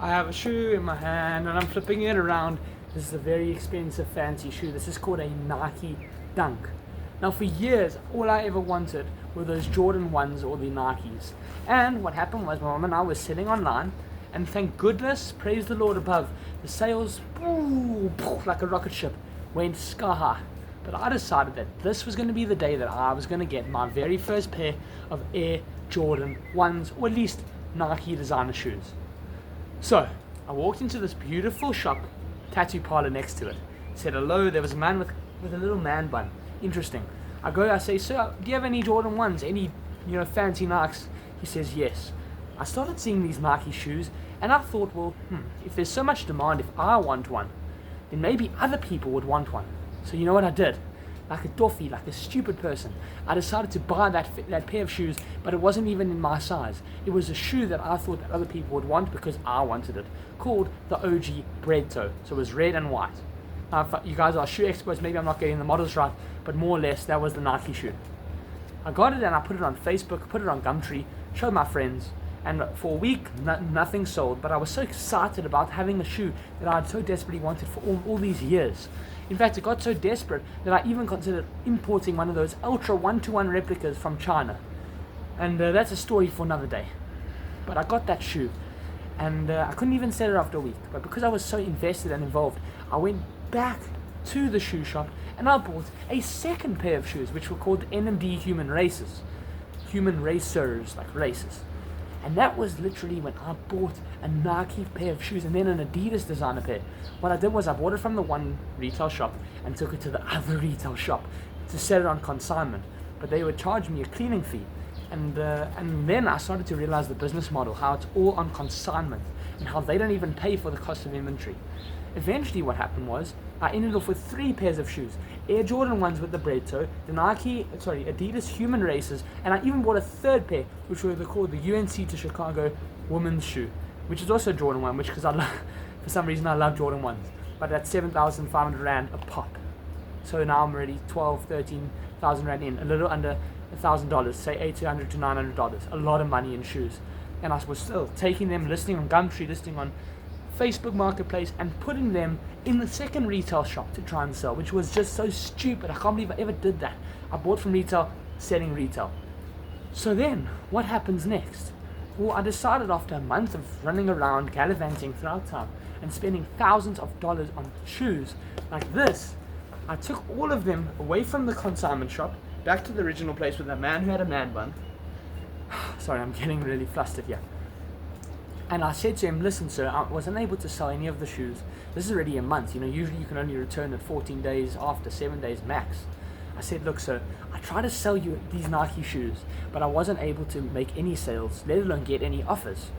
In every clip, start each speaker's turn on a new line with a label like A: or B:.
A: I have a shoe in my hand and I'm flipping it around. This is a very expensive fancy shoe. This is called a Nike Dunk. Now for years, all I ever wanted were those Jordan 1s or the Nikes. And what happened was my mom and I were sitting online, and thank goodness, praise the Lord above, the sales, like a rocket ship, went sky high. But I decided that this was going to be the day that I was going to get my very first pair of Air Jordan 1s, or at least Nike designer shoes. So I walked into this beautiful shop, tattoo parlor next to it, said hello. There was a man with a little man bun. Interesting. I say, sir, do you have any Jordan 1s, any fancy Nikes? He says yes. I started seeing these Nike shoes and I thought, well, if there's so much demand, if I want one, then maybe other people would want one. So you know what I did? Like a doffy, like a stupid person, I decided to buy that pair of shoes, but it wasn't even in my size. It was a shoe that I thought that other people would want because I wanted it, called the OG Bread Toe. So it was red and white. Now, if you guys are shoe experts, maybe I'm not getting the models right, but more or less that was the Nike shoe. I got it and I put it on Facebook, put it on Gumtree, showed my friends, and for a week nothing sold. But I was so excited about having a shoe that I had so desperately wanted for all these years. In fact, it got so desperate that I even considered importing one of those ultra 1-to-1 replicas from China. And that's a story for another day. But I got that shoe, and I couldn't even sell it after a week. But because I was so invested and involved, I went back to the shoe shop and I bought a second pair of shoes, which were called NMD Human Racers, like races. And that was literally when I bought a Nike pair of shoes and then an Adidas designer pair. What I did was I bought it from the one retail shop and took it to the other retail shop to sell it on consignment. But they would charge me a cleaning fee. And then I started to realize the business model, how it's all on consignment and how they don't even pay for the cost of inventory. Eventually what happened was I ended up with 3 pairs of shoes. Air Jordan 1s with the bread toe, the Adidas Human Racers, and I even bought a third pair, which were called the UNC to Chicago women's shoe, which is also Jordan 1, for some reason I love Jordan 1s, but that's 7,500 Rand a pop. So now I'm already 13,000 Rand in, a little under $1,000, say $800 to $900, a lot of money in shoes. And I was still taking them, listing on Gumtree, listing on Facebook Marketplace, and putting them in the second retail shop to try and sell, which was just so stupid. I can't believe I ever did that. I bought from retail, selling retail. So then, what happens next? Well, I decided after a month of running around, gallivanting throughout town, and spending thousands of dollars on shoes like this, I took all of them away from the consignment shop, back to the original place with a man who had a man bun. Sorry, I'm getting really flustered here. And I said to him, listen sir, I wasn't able to sell any of the shoes. This is already a month. Usually you can only return it 14 days after, 7 days max. I said, look sir, I tried to sell you these Nike shoes, but I wasn't able to make any sales, let alone get any offers.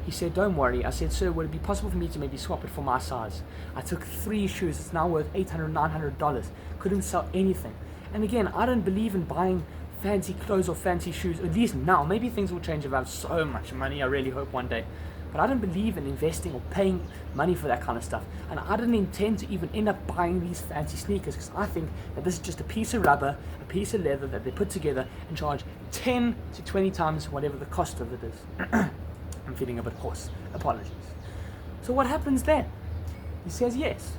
A: He said, don't worry. I said, sir, would it be possible for me to maybe swap it for my size? I took 3 shoes. It's now worth $800, $900. Couldn't sell anything. And again, I don't believe in buying fancy clothes or fancy shoes, at least now. Maybe things will change if I have so much money. I really hope one day. But I don't believe in investing or paying money for that kind of stuff. And I didn't intend to even end up buying these fancy sneakers because I think that this is just a piece of rubber, a piece of leather that they put together and charge 10 to 20 times whatever the cost of it is. I'm feeling a bit hoarse. Apologies. So what happens then? He says yes.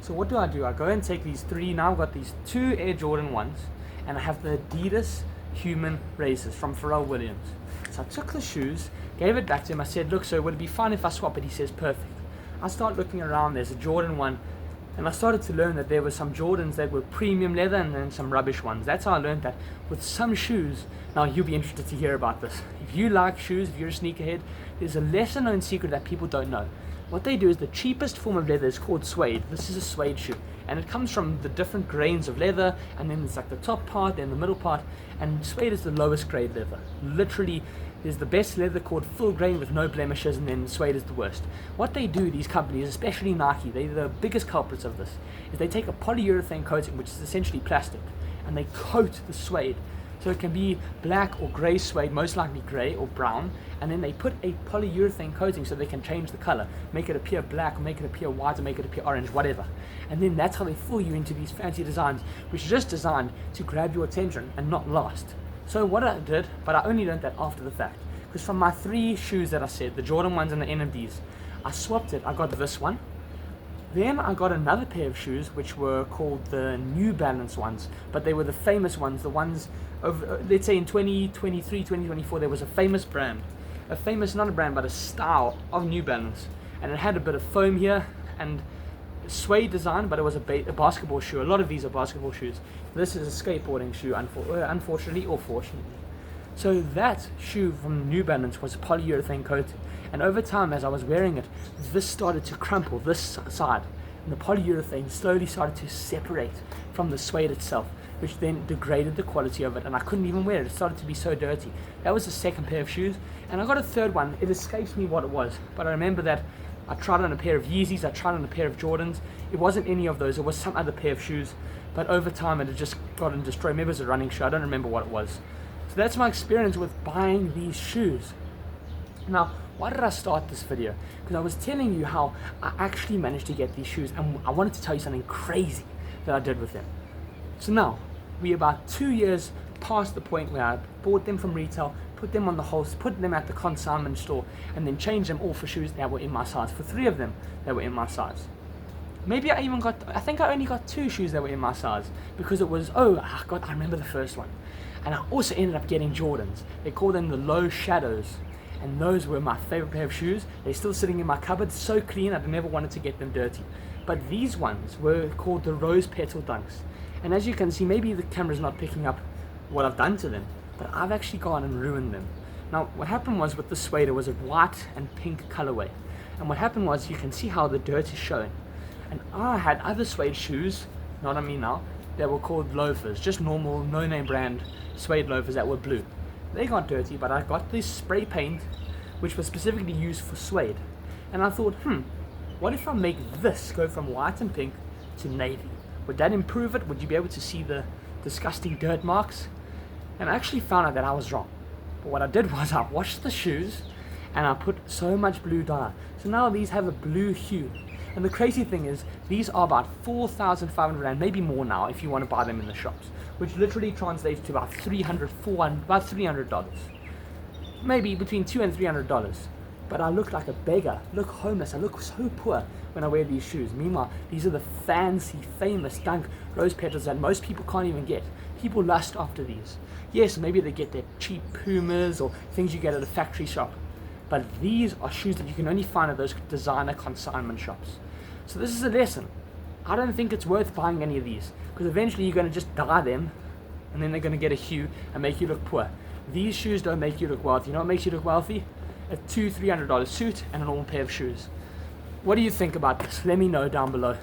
A: So what do? I go and take these 3. Now I've got these 2 Air Jordan 1s and I have the Adidas Human Racers from Pharrell Williams. So I took the shoes, gave it back to him. I said, look, sir, would it be fine if I swap it? He says, perfect. I start looking around. There's a Jordan 1, and I started to learn that there were some Jordans that were premium leather and then some rubbish ones. That's how I learned that with some shoes. Now, you'll be interested to hear about this. If you like shoes, if you're a sneakerhead, there's a lesser known secret that people don't know. What they do is the cheapest form of leather is called suede. This is a suede shoe, and it comes from the different grains of leather, and then it's like the top part, then the middle part, and suede is the lowest grade leather. Literally, there's the best leather called full grain with no blemishes, and then suede is the worst. What they do, these companies, especially Nike, they're the biggest culprits of this, is they take a polyurethane coating, which is essentially plastic, and they coat the suede. So it can be black or grey suede, most likely grey or brown, and then they put a polyurethane coating so they can change the color, make it appear black, or make it appear white, or make it appear orange, whatever. And then that's how they fool you into these fancy designs, which are just designed to grab your attention and not last. So what I did, but I only learned that after the fact, because from my 3 shoes that I said, the Jordan 1s and the NMDs, I swapped it. I got this one. Then I got another pair of shoes which were called the New Balance ones, but they were the famous ones, the ones of, let's say in 2023, 2024, there was a famous brand, not a brand, but a style of New Balance, and it had a bit of foam here and suede design, but it was a basketball shoe. A lot of these are basketball shoes. This is a skateboarding shoe, unfortunately or fortunately. So that shoe from New Balance was polyurethane coated, and over time as I was wearing it, this started to crumple, this side, and the polyurethane slowly started to separate from the suede itself, which then degraded the quality of it, and I couldn't even wear it. It started to be so dirty. That was the second pair of shoes, and I got a third one. It escapes me what it was, but I remember that I tried on a pair of Yeezys, I tried on a pair of Jordans. It wasn't any of those, it was some other pair of shoes, but over time it had just gotten destroyed. Maybe it was a running shoe, I don't remember what it was. So that's my experience with buying these shoes. Now, why did I start this video? Because I was telling you how I actually managed to get these shoes, and I wanted to tell you something crazy that I did with them. So now, we're about 2 years past the point where I bought them from retail, put them on the host, put them at the consignment store, and then changed them all for shoes that were in my size, for 3 of them that were in my size. Maybe I think I only got 2 shoes that were in my size, because it was, I remember the first one. And I also ended up getting Jordans. They call them the Low Shadows. And those were my favorite pair of shoes. They're still sitting in my cupboard, so clean, I never wanted to get them dirty. But these ones were called the Rose Petal Dunks. And as you can see, maybe the camera's not picking up what I've done to them, but I've actually gone and ruined them. Now, what happened was with the suede, it was a white and pink colorway. And what happened was, you can see how the dirt is showing. And I had other suede shoes, not on me now, that were called loafers, just normal, no-name brand suede loafers that were blue. They got dirty, but I got this spray paint, which was specifically used for suede. And I thought, what if I make this go from white and pink to navy? Would that improve it? Would you be able to see the disgusting dirt marks? And I actually found out that I was wrong. But what I did was I washed the shoes and I put so much blue dye. So now these have a blue hue. And the crazy thing is, these are about 4,500 Rand, maybe more now if you want to buy them in the shops, which literally translates to about $300. Maybe between $200 and $300. But I look like a beggar, look homeless, I look so poor when I wear these shoes. Meanwhile, these are the fancy, famous Dunk rose petals that most people can't even get. People lust after these. Yes, maybe they get their cheap Pumas or things you get at a factory shop. But these are shoes that you can only find at those designer consignment shops. So this is a lesson. I don't think it's worth buying any of these, because eventually you're going to just dye them and then they're going to get a hue and make you look poor. These shoes don't make you look wealthy. You know what makes you look wealthy? A $200-300 suit and a normal pair of shoes. What do you think about this? Let me know down below.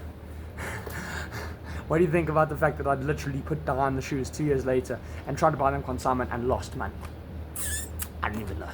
A: What do you think about the fact that I'd literally put dye on the shoes 2 years later and tried to buy them consignment and lost money? I don't even know.